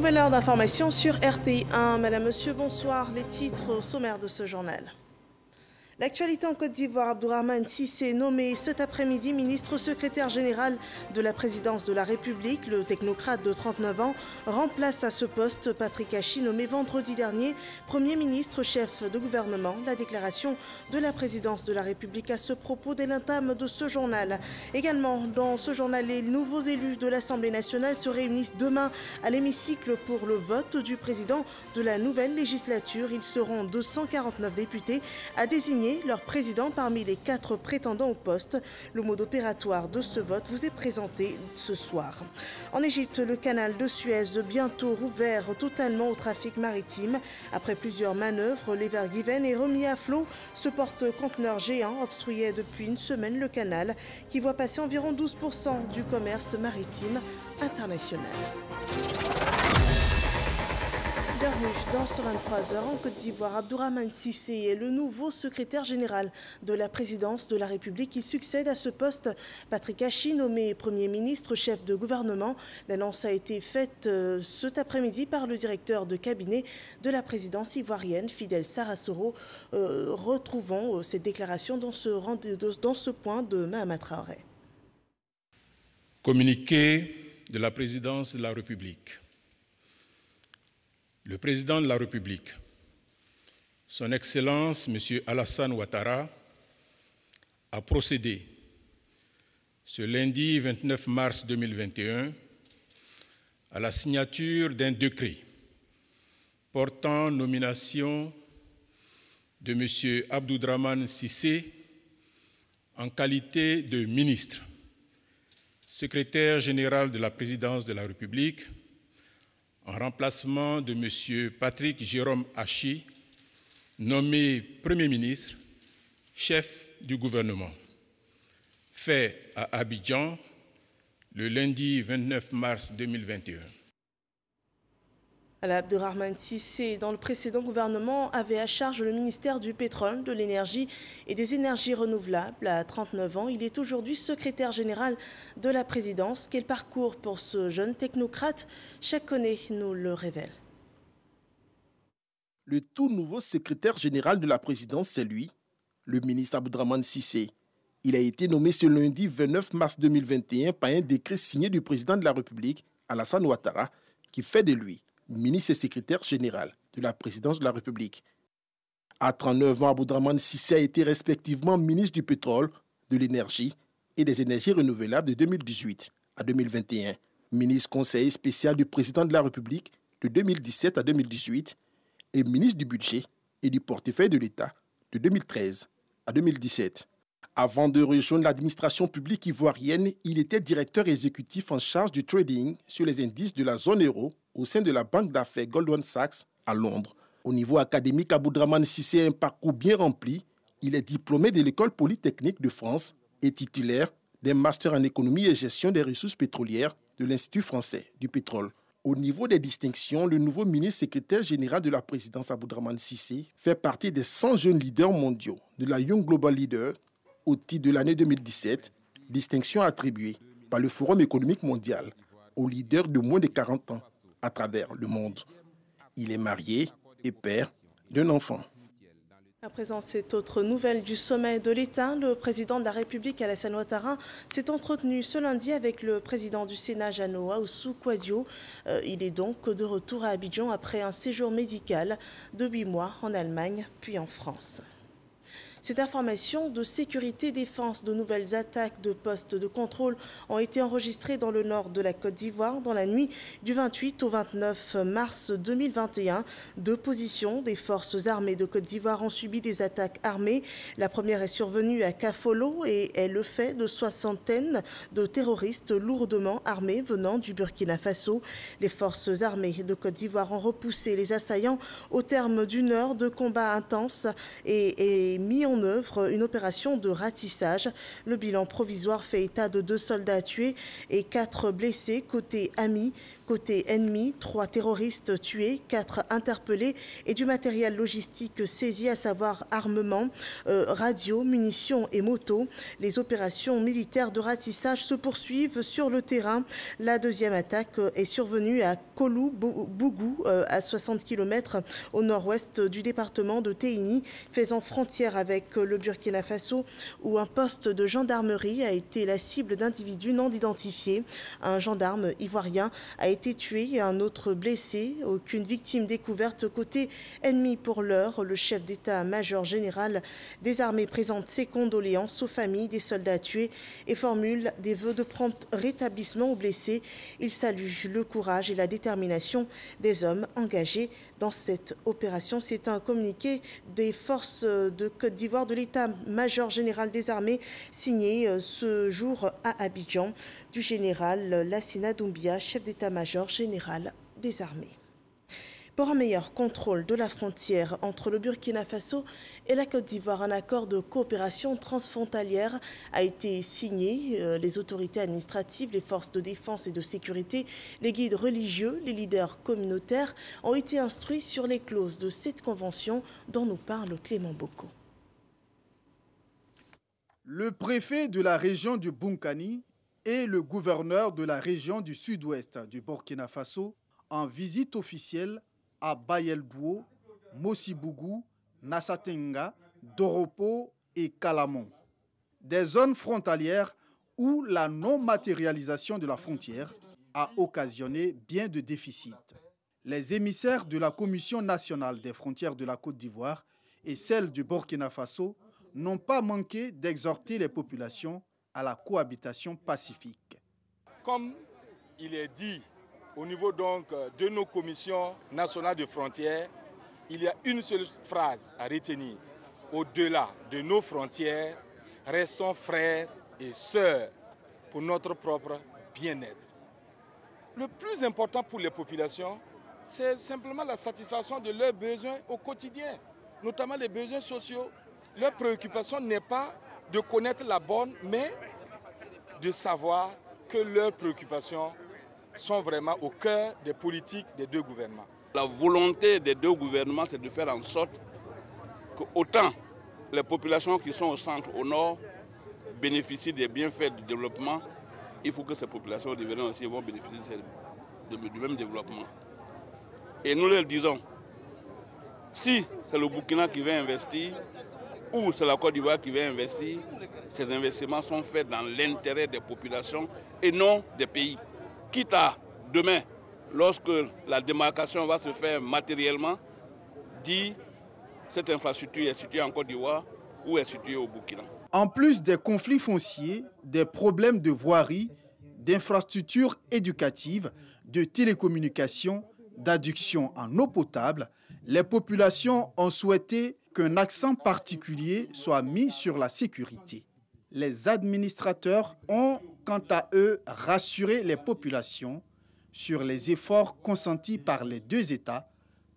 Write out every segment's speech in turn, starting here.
Nouvelle heure d'information sur RTI1. Madame, Monsieur, bonsoir. Les titres au sommaire de ce journal. L'actualité en Côte d'Ivoire, Abdourahmane Cissé, nommé cet après-midi ministre secrétaire général de la présidence de la République. Le technocrate de 39 ans remplace à ce poste Patrick Hachi, nommé vendredi dernier Premier ministre chef de gouvernement. La déclaration de la présidence de la République à ce propos dès l'entame de ce journal. Également, dans ce journal, les nouveaux élus de l'Assemblée nationale se réunissent demain à l'hémicycle pour le vote du président de la nouvelle législature. Ils seront 249 députés à désigner leur président parmi les 4 prétendants au poste. Le mode opératoire de ce vote vous est présenté ce soir. En Égypte, le canal de Suez bientôt rouvert totalement au trafic maritime. Après plusieurs manœuvres, l'Ever Given est remis à flot. Ce porte-conteneurs géant obstruait depuis une semaine le canal qui voit passer environ 12% du commerce maritime international. Bienvenue dans ce 23h en Côte d'Ivoire. Abdourahmane Cissé est le nouveau secrétaire général de la présidence de la République. Il succède à ce poste Patrick Hachi, nommé Premier ministre, chef de gouvernement. L'annonce a été faite cet après-midi par le directeur de cabinet de la présidence ivoirienne, Fidel Sarasoro. Retrouvons cette déclaration dans ce point de Mahama Traoré. Communiqué de la présidence de la République. Le président de la République, son Excellence M. Alassane Ouattara, a procédé ce lundi 29 mars 2021 à la signature d'un décret portant nomination de M. Abdourahmane Cissé en qualité de ministre, secrétaire général de la présidence de la République, en remplacement de M. Patrick Jérôme Hachi, nommé Premier ministre, chef du gouvernement, fait à Abidjan le lundi 29 mars 2021. Abdourahmane Cissé, dans le précédent gouvernement, avait à charge le ministère du pétrole, de l'énergie et des énergies renouvelables. À 39 ans, il est aujourd'hui secrétaire général de la présidence. Quel parcours pour ce jeune technocrate? Chaque année nous le révèle. Le tout nouveau secrétaire général de la présidence, c'est lui, le ministre Abdourahmane Cissé. Il a été nommé ce lundi 29 mars 2021 par un décret signé du président de la République, Alassane Ouattara, qui fait de lui ministre et secrétaire général de la présidence de la République. À 39 ans, Abdourahmane Cissé a été respectivement ministre du pétrole, de l'énergie et des énergies renouvelables de 2018 à 2021, ministre conseiller spécial du président de la République de 2017 à 2018 et ministre du budget et du portefeuille de l'État de 2013 à 2017. Avant de rejoindre l'administration publique ivoirienne, il était directeur exécutif en charge du trading sur les indices de la zone euro au sein de la banque d'affaires Goldman Sachs à Londres. Au niveau académique, Abdourahmane Cissé a un parcours bien rempli. Il est diplômé de l'École polytechnique de France et titulaire d'un master en économie et gestion des ressources pétrolières de l'Institut français du pétrole. Au niveau des distinctions, le nouveau ministre secrétaire général de la présidence Abdourahmane Cissé fait partie des 100 jeunes leaders mondiaux de la Young Global Leader au titre de l'année 2017, distinction attribuée par le Forum économique mondial aux leaders de moins de 40 ans à travers le monde. Il est marié et père d'un enfant. À présent, cette autre nouvelle du sommet de l'État. Le président de la République, Alassane Ouattara, s'est entretenu ce lundi avec le président du Sénat, Jeannot Ahoussou Kouadio. Il est donc de retour à Abidjan après un séjour médical de 8 mois en Allemagne puis en France. Cette information de sécurité défense, de nouvelles attaques de postes de contrôle ont été enregistrées dans le nord de la Côte d'Ivoire dans la nuit du 28 au 29 mars 2021. 2 positions des forces armées de Côte d'Ivoire ont subi des attaques armées. La première est survenue à Kafolo et est le fait de soixantaines de terroristes lourdement armés venant du Burkina Faso. Les forces armées de Côte d'Ivoire ont repoussé les assaillants au terme d'une heure de combat intense et mis en œuvre une opération de ratissage. Le bilan provisoire fait état de 2 soldats tués et 4 blessés côté ami. Côté ennemi, 3 terroristes tués, 4 interpellés et du matériel logistique saisi, à savoir armement, radio, munitions et motos. Les opérations militaires de ratissage se poursuivent sur le terrain. La deuxième attaque est survenue à Kolou-Bougou, à 60 km au nord-ouest du département de Téini, faisant frontière avec le Burkina Faso, où un poste de gendarmerie a été la cible d'individus non identifiés. Un gendarme ivoirien a été tué et un autre blessé. Aucune victime découverte côté ennemi pour l'heure. Le chef d'état-major général des armées présente ses condoléances aux familles des soldats tués et formule des vœux de prompt rétablissement aux blessés. Il salue le courage et la détermination des hommes engagés dans cette opération. C'est un communiqué des forces de Côte d'Ivoire de l'état-major général des armées signé ce jour à Abidjan du général Lassina Doumbia, chef d'état-major général des armées. Pour un meilleur contrôle de la frontière entre le Burkina Faso et la Côte d'Ivoire, un accord de coopération transfrontalière a été signé. Les autorités administratives, les forces de défense et de sécurité, les guides religieux, les leaders communautaires ont été instruits sur les clauses de cette convention dont nous parle Clément Boko. Le préfet de la région du Bunkani et le gouverneur de la région du sud-ouest du Burkina Faso en visite officielle à Bayeldouo, Mossibougou, Nassatenga, Doropo et Kalamon. Des zones frontalières où la non-matérialisation de la frontière a occasionné bien de déficits. Les émissaires de la Commission nationale des frontières de la Côte d'Ivoire et celle du Burkina Faso n'ont pas manqué d'exhorter les populations à la cohabitation pacifique. Comme il est dit au niveau donc de nos commissions nationales de frontières, il y a une seule phrase à retenir. Au-delà de nos frontières, restons frères et sœurs pour notre propre bien-être. Le plus important pour les populations, c'est simplement la satisfaction de leurs besoins au quotidien, notamment les besoins sociaux. Leur préoccupation n'est pas de connaître la bonne, mais de savoir que leurs préoccupations sont vraiment au cœur des politiques des deux gouvernements. La volonté des deux gouvernements, c'est de faire en sorte que autant les populations qui sont au centre, au nord, bénéficient des bienfaits du développement, il faut que ces populations riveraines aussi vont bénéficier du même développement. Et nous leur disons, si c'est le Burkina qui va investir, ou c'est la Côte d'Ivoire qui va investir, ces investissements sont faits dans l'intérêt des populations et non des pays. Quitte à demain, lorsque la démarcation va se faire matériellement, dire cette infrastructure est située en Côte d'Ivoire ou est située au Burkina. En plus des conflits fonciers, des problèmes de voirie, d'infrastructures éducatives, de télécommunications, d'adduction en eau potable, les populations ont souhaité qu'un accent particulier soit mis sur la sécurité. Les administrateurs ont, quant à eux, rassuré les populations sur les efforts consentis par les deux États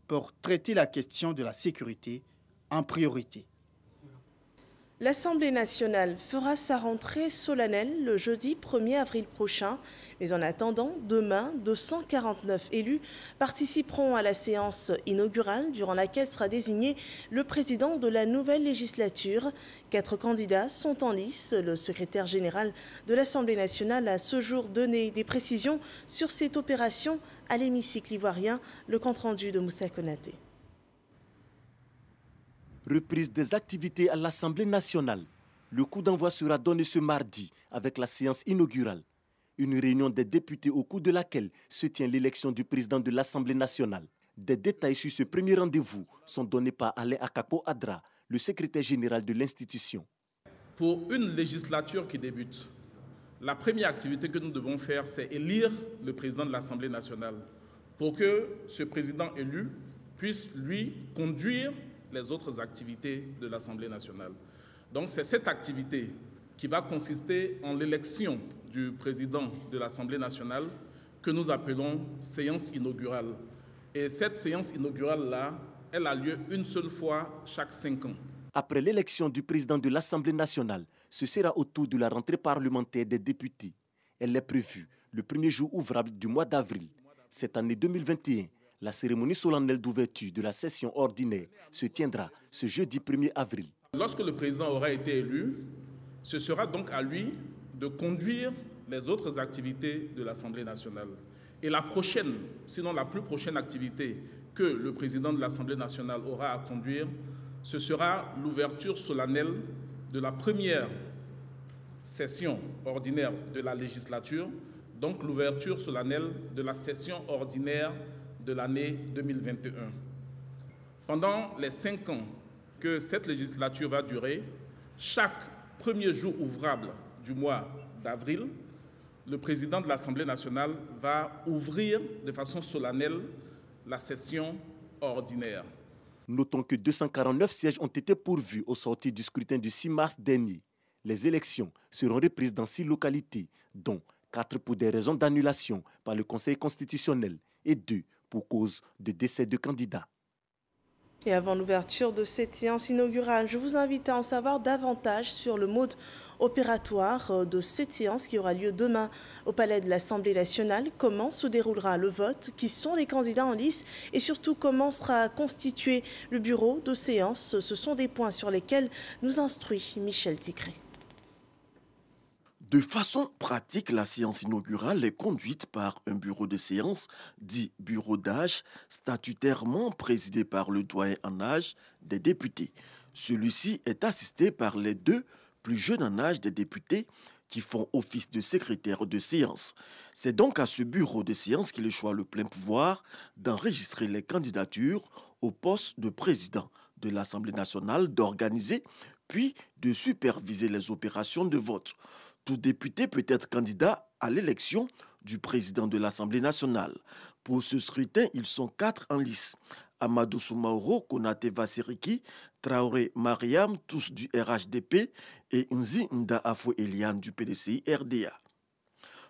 pour traiter la question de la sécurité en priorité. L'Assemblée nationale fera sa rentrée solennelle le jeudi 1er avril prochain. Mais en attendant, demain, 249 élus participeront à la séance inaugurale durant laquelle sera désigné le président de la nouvelle législature. 4 candidats sont en lice. Le secrétaire général de l'Assemblée nationale a ce jour donné des précisions sur cette opération à l'hémicycle ivoirien. Le compte-rendu de Moussa Konaté. Reprise des activités à l'Assemblée nationale. Le coup d'envoi sera donné ce mardi avec la séance inaugurale. Une réunion des députés au cours de laquelle se tient l'élection du président de l'Assemblée nationale. Des détails sur ce premier rendez-vous sont donnés par Alain Akapo Adra, le secrétaire général de l'institution. Pour une législature qui débute, la première activité que nous devons faire, c'est élire le président de l'Assemblée nationale pour que ce président élu puisse, lui, conduire les autres activités de l'Assemblée nationale. Donc c'est cette activité qui va consister en l'élection du président de l'Assemblée nationale que nous appelons séance inaugurale. Et cette séance inaugurale-là, elle a lieu une seule fois chaque 5 ans. Après l'élection du président de l'Assemblée nationale, ce sera au tour de la rentrée parlementaire des députés. Elle est prévue le premier jour ouvrable du mois d'avril. Cette année 2021, la cérémonie solennelle d'ouverture de la session ordinaire se tiendra ce jeudi 1er avril. Lorsque le président aura été élu, ce sera donc à lui de conduire les autres activités de l'Assemblée nationale. Et la prochaine, sinon la plus prochaine activité que le président de l'Assemblée nationale aura à conduire, ce sera l'ouverture solennelle de la première session ordinaire de la législature, donc l'ouverture solennelle de la session ordinaire de l'année 2021. Pendant les 5 ans que cette législature va durer, chaque premier jour ouvrable du mois d'avril, le président de l'Assemblée nationale va ouvrir de façon solennelle la session ordinaire. Notons que 249 sièges ont été pourvus au sortir du scrutin du 6 mars dernier. Les élections seront reprises dans 6 localités, dont 4 pour des raisons d'annulation par le Conseil constitutionnel et 2 pour cause de décès de candidats. Et avant l'ouverture de cette séance inaugurale, je vous invite à en savoir davantage sur le mode opératoire de cette séance qui aura lieu demain au Palais de l'Assemblée nationale. Comment se déroulera le vote, qui sont les candidats en lice et surtout comment sera constitué le bureau de séance. Ce sont des points sur lesquels nous instruit Michel Ticré. De façon pratique, la séance inaugurale est conduite par un bureau de séance, dit bureau d'âge, statutairement présidé par le doyen en âge des députés. Celui-ci est assisté par les 2 plus jeunes en âge des députés qui font office de secrétaire de séance. C'est donc à ce bureau de séance qu'il échoit le plein pouvoir d'enregistrer les candidatures au poste de président de l'Assemblée nationale, d'organiser puis de superviser les opérations de vote. Tout député peut être candidat à l'élection du président de l'Assemblée nationale. Pour ce scrutin, ils sont 4 en lice. Amadou Soumaoro, Konate Vassiriki, Traoré Mariam, tous du RHDP, et Nzi Nda Afo Eliane du PDCI RDA.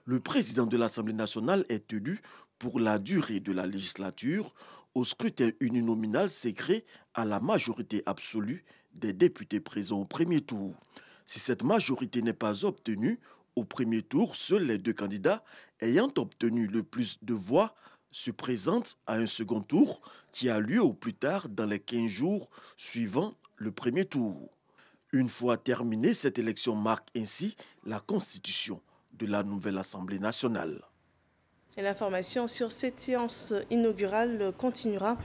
Le président de l'Assemblée nationale est élu pour la durée de la législature au scrutin uninominal secret à la majorité absolue des députés présents au premier tour. Si cette majorité n'est pas obtenue, au premier tour, seuls les 2 candidats ayant obtenu le plus de voix se présentent à un second tour qui a lieu au plus tard dans les 15 jours suivant le premier tour. Une fois terminée, cette élection marque ainsi la constitution de la nouvelle Assemblée nationale. Et l'information sur cette séance inaugurale continuera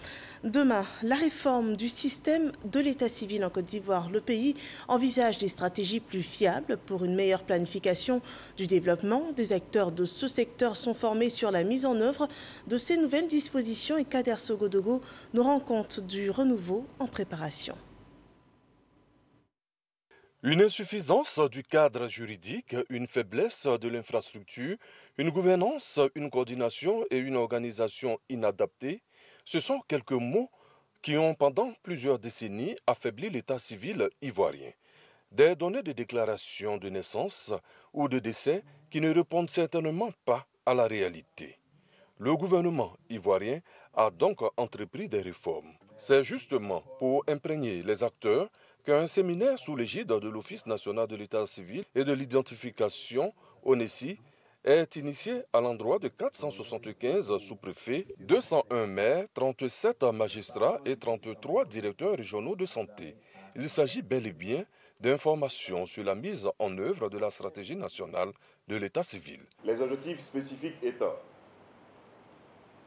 demain. La réforme du système de l'état civil en Côte d'Ivoire. Le pays envisage des stratégies plus fiables pour une meilleure planification du développement. Des acteurs de ce secteur sont formés sur la mise en œuvre de ces nouvelles dispositions et Kader Sogodogo nous rend compte du renouveau en préparation. Une insuffisance du cadre juridique, une faiblesse de l'infrastructure, une gouvernance, une coordination et une organisation inadaptée, ce sont quelques mots qui ont pendant plusieurs décennies affaibli l'état civil ivoirien. Des données de déclaration de naissance ou de décès qui ne répondent certainement pas à la réalité. Le gouvernement ivoirien a donc entrepris des réformes. C'est justement pour imprégner les acteurs qu'un séminaire sous l'égide de l'Office national de l'état civil et de l'identification, ONESI, est initié à l'endroit de 475 sous-préfets, 201 maires, 37 magistrats et 33 directeurs régionaux de santé. Il s'agit bel et bien d'informations sur la mise en œuvre de la stratégie nationale de l'état civil. Les objectifs spécifiques étant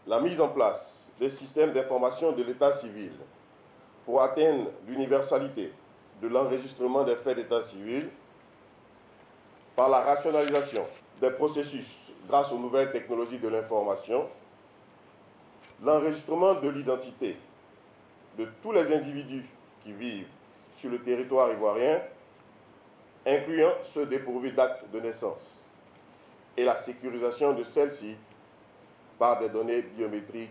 la mise en place des systèmes d'information de l'état civil pour atteindre l'universalité de l'enregistrement des faits d'état civil par la rationalisation des processus grâce aux nouvelles technologies de l'information, l'enregistrement de l'identité de tous les individus qui vivent sur le territoire ivoirien, incluant ceux dépourvus d'actes de naissance, et la sécurisation de celles-ci par des données biométriques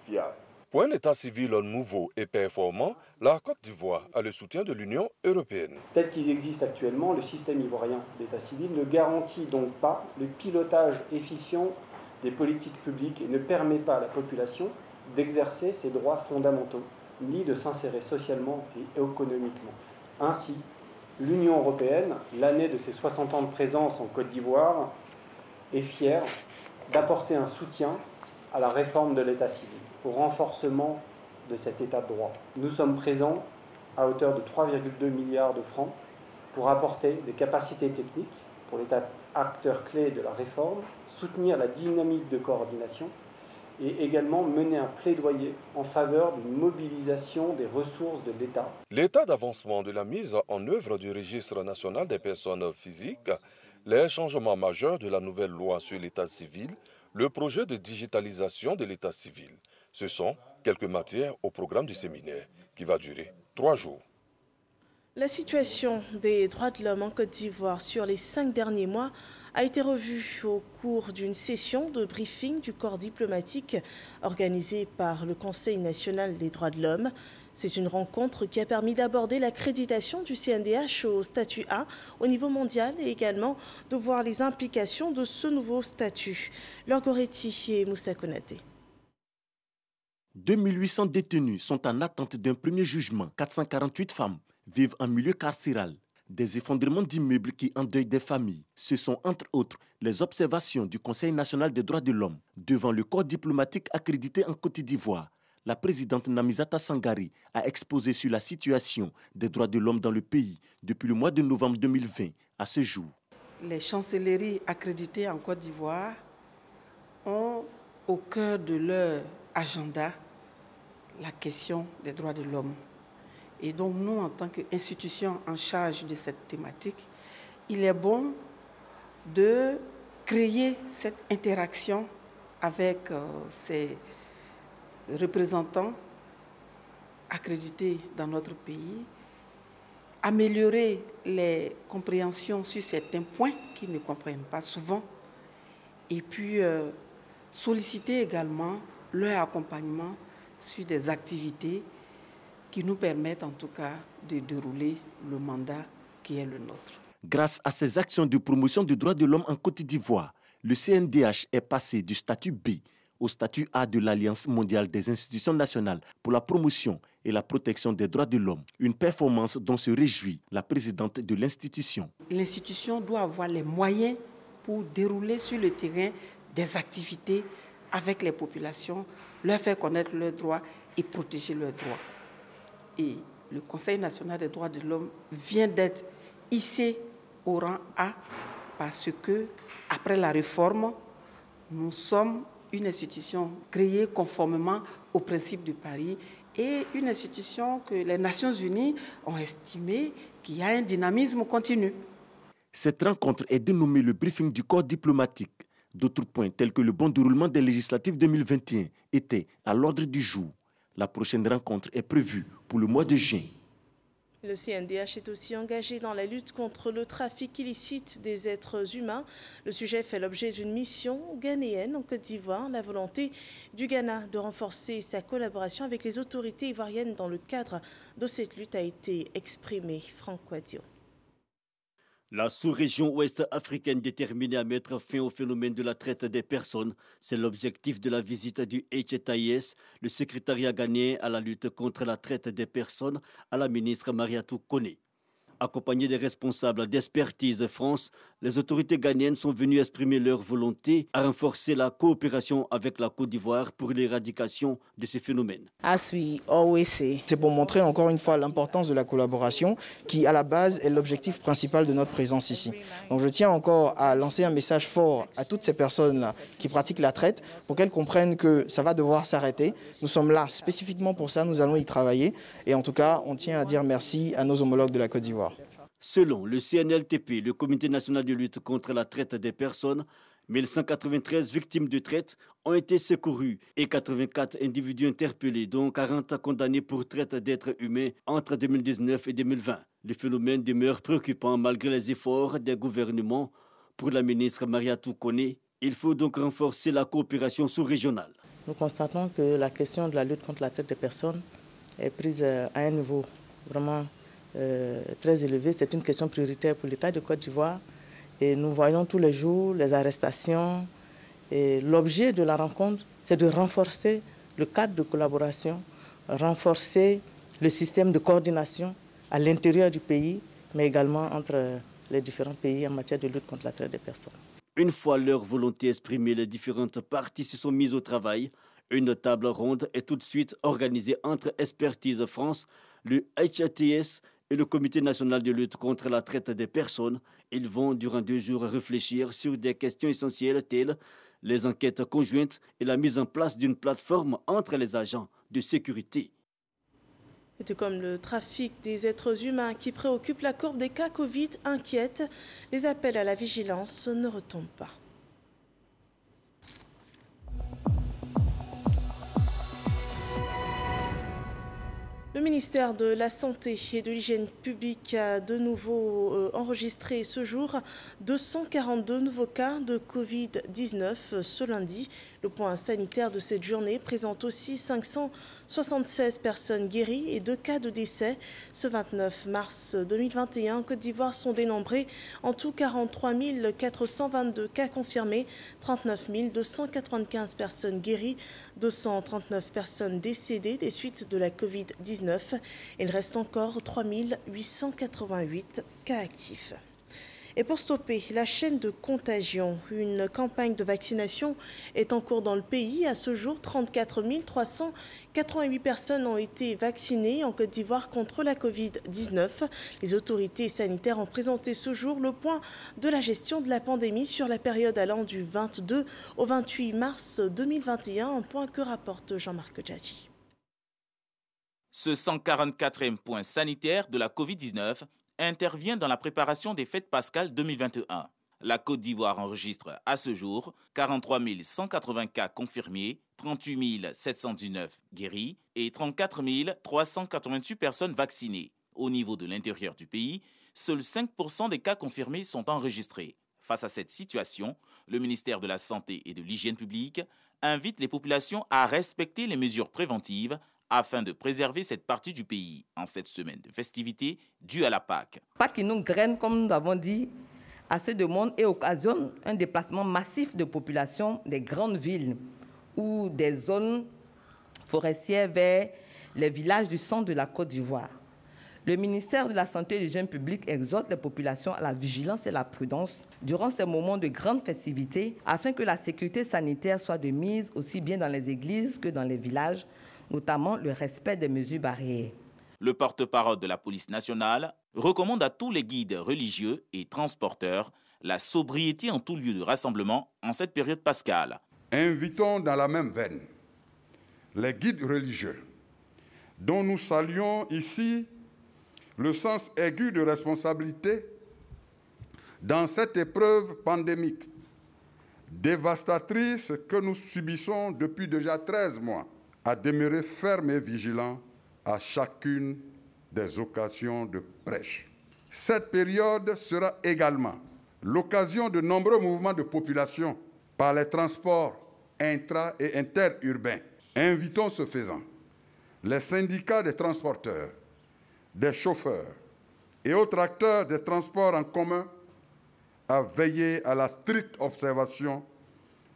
fiables. Pour un état civil nouveau et performant, la Côte d'Ivoire a le soutien de l'Union européenne. Tel qu'il existe actuellement, le système ivoirien d'état civil ne garantit donc pas le pilotage efficient des politiques publiques et ne permet pas à la population d'exercer ses droits fondamentaux, ni de s'insérer socialement et économiquement. Ainsi, l'Union européenne, l'année de ses 60 ans de présence en Côte d'Ivoire, est fière d'apporter un soutien à la réforme de l'état civil, au renforcement de cet état de droit. Nous sommes présents à hauteur de 3,2 milliards de francs pour apporter des capacités techniques pour les acteurs clés de la réforme, soutenir la dynamique de coordination et également mener un plaidoyer en faveur d'une mobilisation des ressources de l'État. L'état d'avancement de la mise en œuvre du registre national des personnes physiques, les changements majeurs de la nouvelle loi sur l'état civil, le projet de digitalisation de l'état civil. Ce sont quelques matières au programme du séminaire qui va durer 3 jours. La situation des droits de l'homme en Côte d'Ivoire sur les 5 derniers mois a été revue au cours d'une session de briefing du corps diplomatique organisée par le Conseil national des droits de l'homme. C'est une rencontre qui a permis d'aborder l'accréditation du CNDH au statut A au niveau mondial et également de voir les implications de ce nouveau statut. Laure Goretti et Moussa Konaté. 2800 détenus sont en attente d'un premier jugement. 448 femmes vivent en milieu carcéral. Des effondrements d'immeubles qui endeuillent des familles. Ce sont entre autres les observations du Conseil national des droits de l'homme devant le corps diplomatique accrédité en Côte d'Ivoire. La présidente Namizata Sangari a exposé sur la situation des droits de l'homme dans le pays depuis le mois de novembre 2020 à ce jour. Les chancelleries accréditées en Côte d'Ivoire ont au cœur de leur agenda la question des droits de l'homme. Et donc nous, en tant qu'institution en charge de cette thématique, il est bon de créer cette interaction avec ces représentants accrédités dans notre pays, améliorer les compréhensions sur certains points qu'ils ne comprennent pas souvent, et puis solliciter également leur accompagnement sur des activités qui nous permettent en tout cas de dérouler le mandat qui est le nôtre. Grâce à ces actions de promotion des droits de l'homme en Côte d'Ivoire, le CNDH est passé du statut B au statut A de l'Alliance mondiale des institutions nationales pour la promotion et la protection des droits de l'homme. Une performance dont se réjouit la présidente de l'institution. L'institution doit avoir les moyens pour dérouler sur le terrain des activités avec les populations, leur faire connaître leurs droits et protéger leurs droits. Et le Conseil national des droits de l'homme vient d'être hissé au rang A parce que, après la réforme, nous sommes une institution créée conformément aux principes de Paris et une institution que les Nations Unies ont estimé qu'il y a un dynamisme continu. Cette rencontre est dénommée le briefing du corps diplomatique. D'autres points tels que le bon déroulement des législatives 2021 étaient à l'ordre du jour. La prochaine rencontre est prévue pour le mois de juin. Le CNDH est aussi engagé dans la lutte contre le trafic illicite des êtres humains. Le sujet fait l'objet d'une mission ghanéenne en Côte d'Ivoire. La volonté du Ghana de renforcer sa collaboration avec les autorités ivoiriennes dans le cadre de cette lutte a été exprimée. Franck Wadio. La sous-région ouest africaine déterminée à mettre fin au phénomène de la traite des personnes, c'est l'objectif de la visite du HTIS, le secrétariat ghanéen à la lutte contre la traite des personnes, à la ministre Mariatou Koné. Accompagnés des responsables d'Expertise France, les autorités ghanéennes sont venues exprimer leur volonté à renforcer la coopération avec la Côte d'Ivoire pour l'éradication de ce phénomène. C'est pour montrer encore une fois l'importance de la collaboration qui, à la base, est l'objectif principal de notre présence ici. Donc je tiens encore à lancer un message fort à toutes ces personnes-là qui pratiquent la traite pour qu'elles comprennent que ça va devoir s'arrêter. Nous sommes là spécifiquement pour ça, nous allons y travailler. Et en tout cas, on tient à dire merci à nos homologues de la Côte d'Ivoire. Selon le CNLTP, le Comité national de lutte contre la traite des personnes, 1193 victimes de traite ont été secourues et 84 individus interpellés, dont 40 condamnés pour traite d'êtres humains entre 2019 et 2020. Le phénomène demeure préoccupant malgré les efforts des gouvernements. Pour la ministre Mariatou Koné, il faut donc renforcer la coopération sous-régionale. Nous constatons que la question de la lutte contre la traite des personnes est prise à un niveau vraiment très élevé. C'est une question prioritaire pour l'État de Côte d'Ivoire. Et nous voyons tous les jours les arrestations. Et l'objet de la rencontre, c'est de renforcer le cadre de collaboration, renforcer le système de coordination à l'intérieur du pays, mais également entre les différents pays en matière de lutte contre la traite des personnes. Une fois leur volonté exprimée, les différentes parties se sont mises au travail. Une table ronde est tout de suite organisée entre Expertise France, le HATS et le Comité national de lutte contre la traite des personnes. Ils vont durant 2 jours réfléchir sur des questions essentielles telles les enquêtes conjointes et la mise en place d'une plateforme entre les agents de sécurité. Et tout comme le trafic des êtres humains qui préoccupe la courbe des cas Covid inquiète, les appels à la vigilance ne retombent pas. Le ministère de la Santé et de l'Hygiène publique a de nouveau enregistré ce jour 242 nouveaux cas de Covid-19 ce lundi. Le point sanitaire de cette journée présente aussi 576 personnes guéries et 2 cas de décès. Ce 29 mars 2021, en Côte d'Ivoire sont dénombrés en tout 43 422 cas confirmés, 39 295 personnes guéries, 239 personnes décédées des suites de la Covid-19. Il reste encore 3 888 cas actifs. Et pour stopper la chaîne de contagion, une campagne de vaccination est en cours dans le pays. À ce jour, 34 388 personnes ont été vaccinées en Côte d'Ivoire contre la Covid-19. Les autorités sanitaires ont présenté ce jour le point de la gestion de la pandémie sur la période allant du 22 au 28 mars 2021, un point que rapporte Jean-Marc Djadji. Ce 144e point sanitaire de la Covid-19 intervient dans la préparation des fêtes pascales 2021. La Côte d'Ivoire enregistre à ce jour 43 180 cas confirmés, 38 719 guéris et 34 388 personnes vaccinées. Au niveau de l'intérieur du pays, seuls 5% des cas confirmés sont enregistrés. Face à cette situation, le ministère de la Santé et de l'Hygiène publique invite les populations à respecter les mesures préventives afin de préserver cette partie du pays en cette semaine de festivités due à la Pâques. Pâques qui nous graine, comme nous avons dit, assez de monde et occasionne un déplacement massif de population des grandes villes ou des zones forestières vers les villages du centre de la Côte d'Ivoire. Le ministère de la Santé et de l'Hygiène publique exhorte les populations à la vigilance et la prudence durant ces moments de grande festivité afin que la sécurité sanitaire soit de mise aussi bien dans les églises que dans les villages, notamment le respect des mesures barrières. Le porte-parole de la police nationale recommande à tous les guides religieux et transporteurs la sobriété en tout lieu de rassemblement en cette période pascale. Invitons dans la même veine les guides religieux, dont nous saluons ici le sens aigu de responsabilité dans cette épreuve pandémique dévastatrice que nous subissons depuis déjà 13 mois, à demeurer fermes et vigilants à chacune des occasions de prêche. Cette période sera également l'occasion de nombreux mouvements de population par les transports intra- et interurbains. Invitons ce faisant les syndicats des transporteurs, des chauffeurs et autres acteurs des transports en commun à veiller à la stricte observation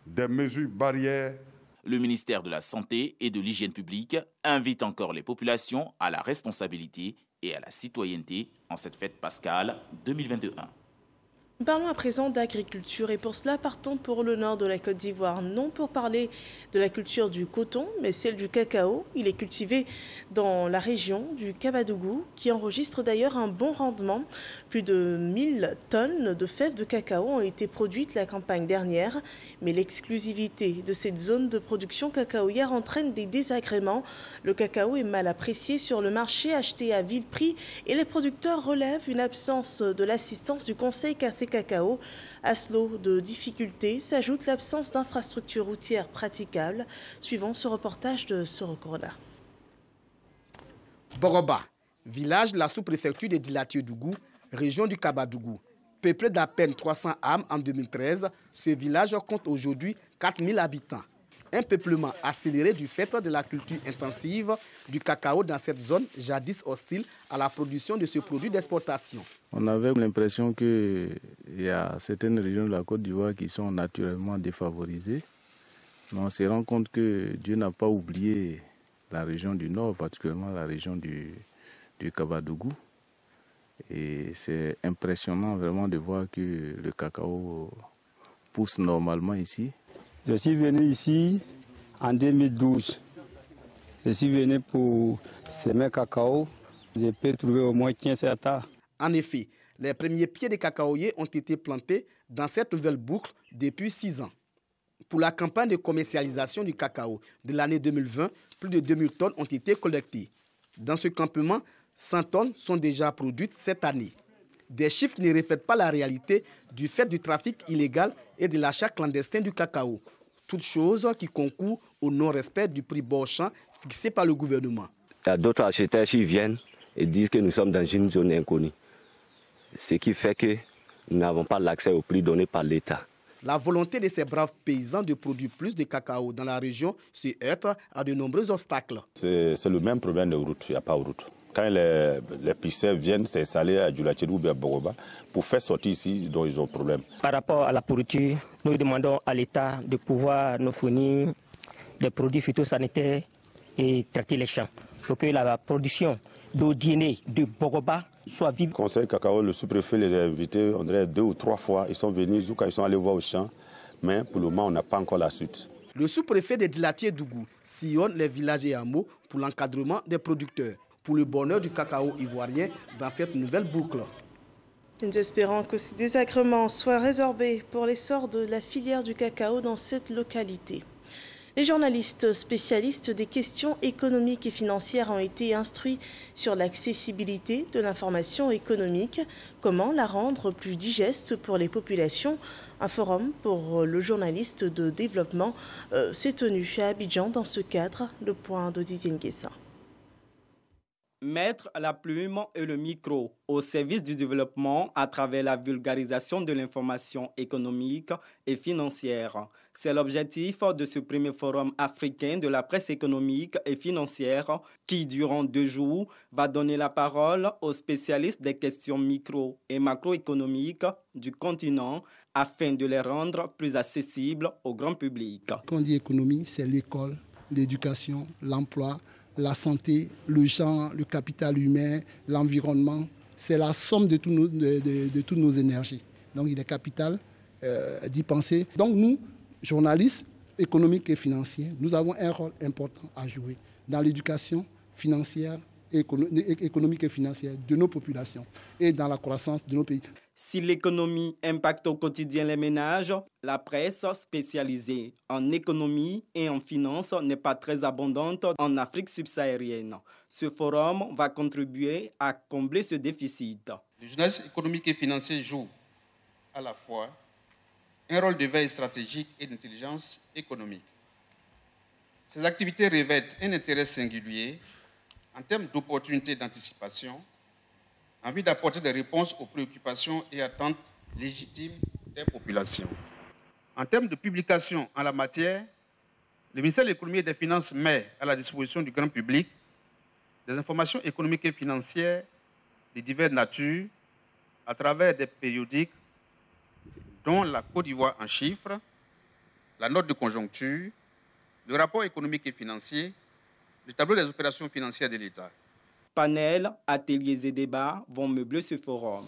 des mesures barrières. Le ministère de la Santé et de l'Hygiène publique invite encore les populations à la responsabilité et à la citoyenneté en cette fête pascale 2021. Parlons à présent d'agriculture et pour cela partons pour le nord de la Côte d'Ivoire. Non pour parler de la culture du coton, mais celle du cacao. Il est cultivé dans la région du Kabadougou qui enregistre d'ailleurs un bon rendement. Plus de 1000 tonnes de fèves de cacao ont été produites la campagne dernière. Mais l'exclusivité de cette zone de production cacaoyère entraîne des désagréments. Le cacao est mal apprécié sur le marché, acheté à vil prix et les producteurs relèvent une absence de l'assistance du Conseil Café Cacao. À ce lot de difficultés s'ajoute l'absence d'infrastructures routières praticables. Suivant ce reportage de Soro Corona. Boroba, village de la sous-préfecture de Dilatié-Dougou, région du Kabadougou. Peuplé d'à peine 300 âmes en 2013, ce village compte aujourd'hui 4000 habitants. Un peuplement accéléré du fait de la culture intensive du cacao dans cette zone jadis hostile à la production de ce produit d'exportation. On avait l'impression qu'il y a certaines régions de la Côte d'Ivoire qui sont naturellement défavorisées. Mais on se rend compte que Dieu n'a pas oublié la région du Nord, particulièrement la région du Kabadougou. Et c'est impressionnant vraiment de voir que le cacao pousse normalement ici. Je suis venu ici en 2012. Je suis venu pour semer cacao. Je peux trouver au moins 15 hectares. En effet, les premiers pieds de cacaoyers ont été plantés dans cette nouvelle boucle depuis 6 ans. Pour la campagne de commercialisation du cacao de l'année 2020, plus de 2000 tonnes ont été collectées. Dans ce campement, 100 tonnes sont déjà produites cette année. Des chiffres qui ne reflètent pas la réalité du fait du trafic illégal et de l'achat clandestin du cacao. Toutes choses qui concourent au non-respect du prix Bourchamp fixé par le gouvernement. Il y a d'autres acheteurs qui viennent et disent que nous sommes dans une zone inconnue. Ce qui fait que nous n'avons pas l'accès au prix donné par l'État. La volonté de ces braves paysans de produire plus de cacao dans la région se heurte à de nombreux obstacles. C'est le même problème de route, il n'y a pas de route. Quand les pisteurs viennent s'installer à Djoulatirou ou à Bogoba, pour faire sortir ici, donc ils ont problème. Par rapport à la pourriture, nous demandons à l'État de pouvoir nous fournir des produits phytosanitaires et traiter les champs pour que la production d'eau dienée de Bogoba soit vive. Conseil cacao, le sous-préfet les a invités, on dirait 2 ou 3 fois. Ils sont venus, ils sont allés voir au champ, mais pour le moment, on n'a pas encore la suite. Le sous-préfet de Djilatier-Dougou sillonne les villages et hameaux pour l'encadrement des producteurs, pour le bonheur du cacao ivoirien dans cette nouvelle boucle. Nous espérons que ces désagréments soient résorbés pour l'essor de la filière du cacao dans cette localité. Les journalistes spécialistes des questions économiques et financières ont été instruits sur l'accessibilité de l'information économique, comment la rendre plus digeste pour les populations. Un forum pour le journaliste de développement s'est tenu à Abidjan dans ce cadre, le point de Didier Nguessa. Mettre la plume et le micro au service du développement à travers la vulgarisation de l'information économique et financière. C'est l'objectif de ce premier forum africain de la presse économique et financière qui, durant 2 jours, va donner la parole aux spécialistes des questions micro- et macroéconomiques du continent afin de les rendre plus accessibles au grand public. Quand on dit économie, c'est l'école, l'éducation, l'emploi, la santé, le genre, le capital humain, l'environnement. C'est la somme de toutes nos énergies. Donc il est capital d'y penser. Donc nous, journalistes économiques et financiers, nous avons un rôle important à jouer dans l'éducation financière, économique et financière de nos populations et dans la croissance de nos pays. Si l'économie impacte au quotidien les ménages, la presse spécialisée en économie et en finance n'est pas très abondante en Afrique subsaharienne. Ce forum va contribuer à combler ce déficit. Le journaliste économique et financier joue à la fois un rôle de veille stratégique et d'intelligence économique. Ces activités revêtent un intérêt singulier en termes d'opportunités d'anticipation, en vue d'apporter des réponses aux préoccupations et attentes légitimes des populations. En termes de publication en la matière, le ministère de l'Économie et des Finances met à la disposition du grand public des informations économiques et financières de diverses natures à travers des périodiques dont la Côte d'Ivoire en chiffres, la note de conjoncture, le rapport économique et financier, le tableau des opérations financières de l'État. Panels, ateliers et débats vont meubler ce forum.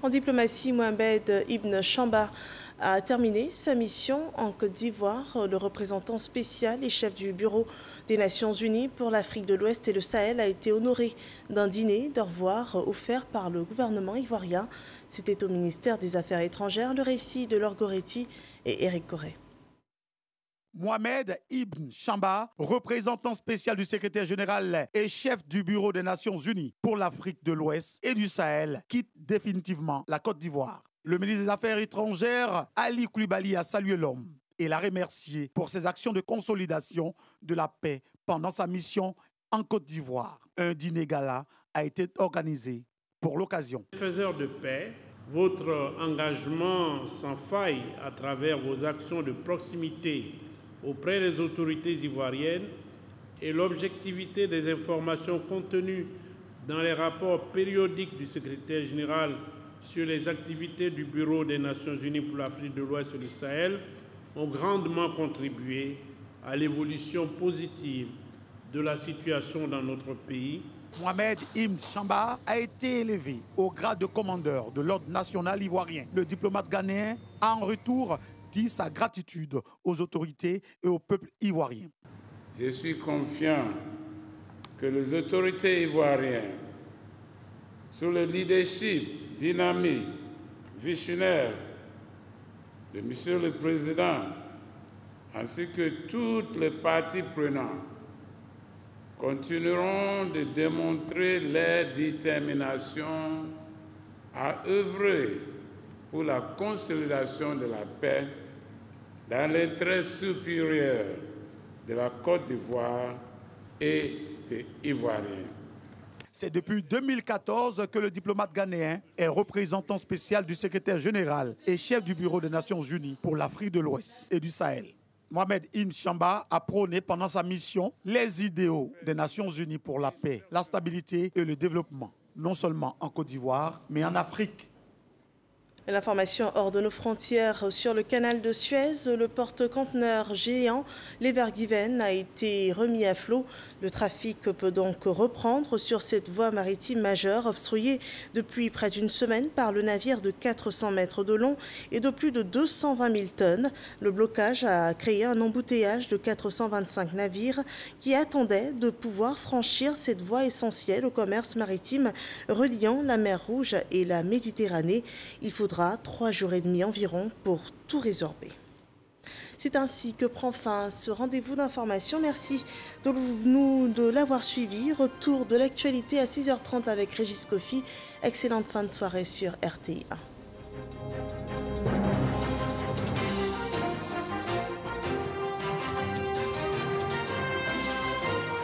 En diplomatie, Mohamed Ibn Chamba a terminé sa mission en Côte d'Ivoire. Le représentant spécial et chef du bureau des Nations Unies pour l'Afrique de l'Ouest et le Sahel a été honoré d'un dîner d'au revoir offert par le gouvernement ivoirien. C'était au ministère des Affaires étrangères. Le récit de Laure Goretti et Éric Corré. Mohamed Ibn Chamba, représentant spécial du secrétaire général et chef du bureau des Nations Unies pour l'Afrique de l'Ouest et du Sahel, quitte définitivement la Côte d'Ivoire. Le ministre des Affaires étrangères, Ali Koulibaly, a salué l'homme et l'a remercié pour ses actions de consolidation de la paix pendant sa mission en Côte d'Ivoire. Un dîner gala a été organisé pour l'occasion. Faiseur de paix, votre engagement sans faille à travers vos actions de proximité auprès des autorités ivoiriennes et l'objectivité des informations contenues dans les rapports périodiques du secrétaire général sur les activités du Bureau des Nations Unies pour l'Afrique de l'Ouest et le Sahel ont grandement contribué à l'évolution positive de la situation dans notre pays. Mohamed Ibn Chamba a été élevé au grade de commandeur de l'ordre national ivoirien. Le diplomate ghanéen a en retour dit sa gratitude aux autorités et au peuple ivoirien. Je suis confiant que les autorités ivoiriennes, sous le leadership dynamique, visionnaire de M. le Président, ainsi que toutes les parties prenantes, continueront de démontrer leur détermination à œuvrer pour la consolidation de la paix dans l'intérêt supérieur de la Côte d'Ivoire et des Ivoiriens. C'est depuis 2014 que le diplomate ghanéen est représentant spécial du secrétaire général et chef du bureau des Nations Unies pour l'Afrique de l'Ouest et du Sahel. Mohamed Ibn Chamba a prôné pendant sa mission les idéaux des Nations Unies pour la paix, la stabilité et le développement, non seulement en Côte d'Ivoire, mais en Afrique. L'information hors de nos frontières sur le canal de Suez, le porte-conteneur géant l'Ever Given a été remis à flot. Le trafic peut donc reprendre sur cette voie maritime majeure obstruée depuis près d'une semaine par le navire de 400 mètres de long et de plus de 220 000 tonnes. Le blocage a créé un embouteillage de 425 navires qui attendaient de pouvoir franchir cette voie essentielle au commerce maritime reliant la mer Rouge et la Méditerranée. Il faudra 3 jours et demi environ pour tout résorber. C'est ainsi que prend fin ce rendez-vous d'information. Merci de l'avoir suivi. Retour de l'actualité à 6h30 avec Régis Kofi. Excellente fin de soirée sur RTI 1.